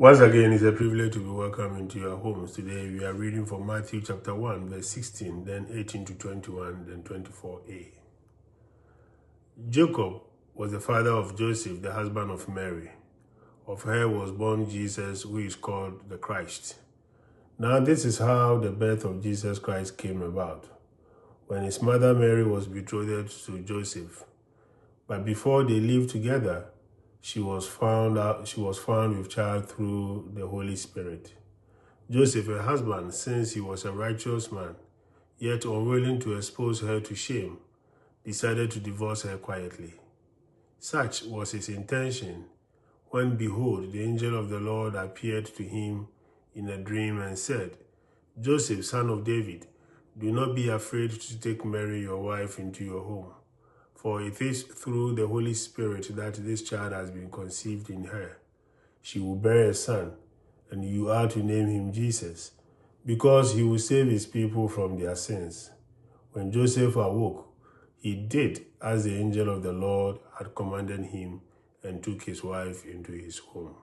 Once again, it's a privilege to be welcome into your homes. Today, we are reading from Matthew chapter 1, verse 16, then 18 to 21, then 24a. Jacob was the father of Joseph, the husband of Mary. Of her was born Jesus, who is called the Christ. Now, this is how the birth of Jesus Christ came about. When his mother Mary was betrothed to Joseph, but before they lived together, she was found with child through the Holy Spirit. Joseph, her husband, since he was a righteous man, yet unwilling to expose her to shame, decided to divorce her quietly. Such was his intention when, behold, the angel of the Lord appeared to him in a dream and said, Joseph, son of David, do not be afraid to take Mary, your wife, into your home. For it is through the Holy Spirit that this child has been conceived in her. She will bear a son, and you are to name him Jesus, because he will save his people from their sins. When Joseph awoke, he did as the angel of the Lord had commanded him and took his wife into his home.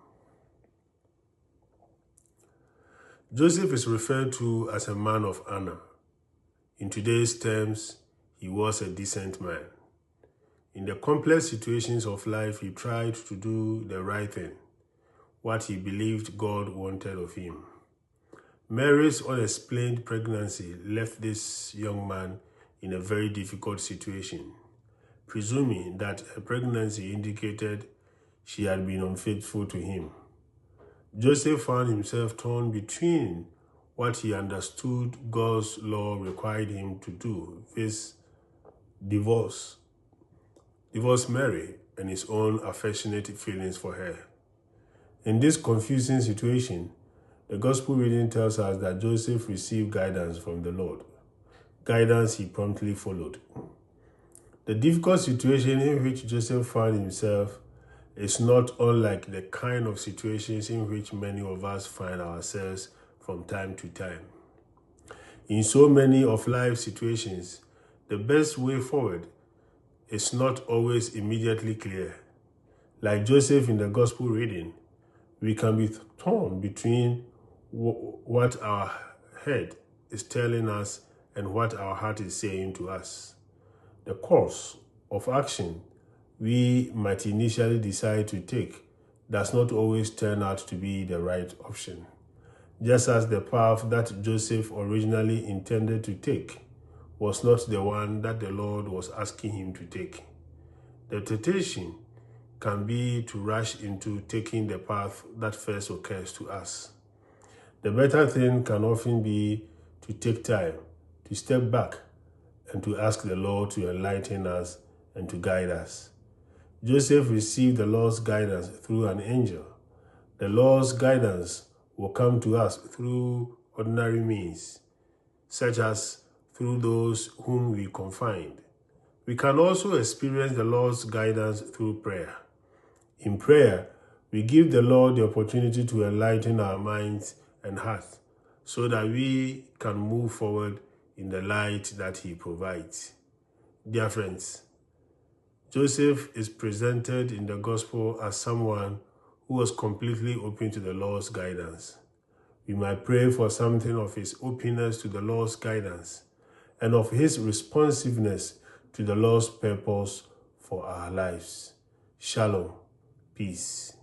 Joseph is referred to as a man of honor. In today's terms, he was a decent man. In the complex situations of life, he tried to do the right thing, what he believed God wanted of him. Mary's unexplained pregnancy left this young man in a very difficult situation, presuming that her pregnancy indicated she had been unfaithful to him. Joseph found himself torn between what he understood God's law required him to do, viz. divorce Mary, and his own affectionate feelings for her. In this confusing situation, the gospel reading tells us that Joseph received guidance from the Lord, guidance he promptly followed. The difficult situation in which Joseph found himself is not unlike the kind of situations in which many of us find ourselves from time to time. In so many of life's situations, the best way forward is not always immediately clear. Like Joseph in the gospel reading, we can be torn between what our head is telling us and what our heart is saying to us. The course of action we might initially decide to take does not always turn out to be the right option, just as the path that Joseph originally intended to take was not the one that the Lord was asking him to take. The temptation can be to rush into taking the path that first occurs to us. The better thing can often be to take time, to step back, and to ask the Lord to enlighten us and to guide us. Joseph received the Lord's guidance through an angel. The Lord's guidance will come to us through ordinary means, such as through those whom we confide. We can also experience the Lord's guidance through prayer. In prayer, we give the Lord the opportunity to enlighten our minds and hearts so that we can move forward in the light that he provides. Dear friends, Joseph is presented in the gospel as someone who was completely open to the Lord's guidance. We might pray for something of his openness to the Lord's guidance and of his responsiveness to the Lord's purpose for our lives. Shalom. Peace.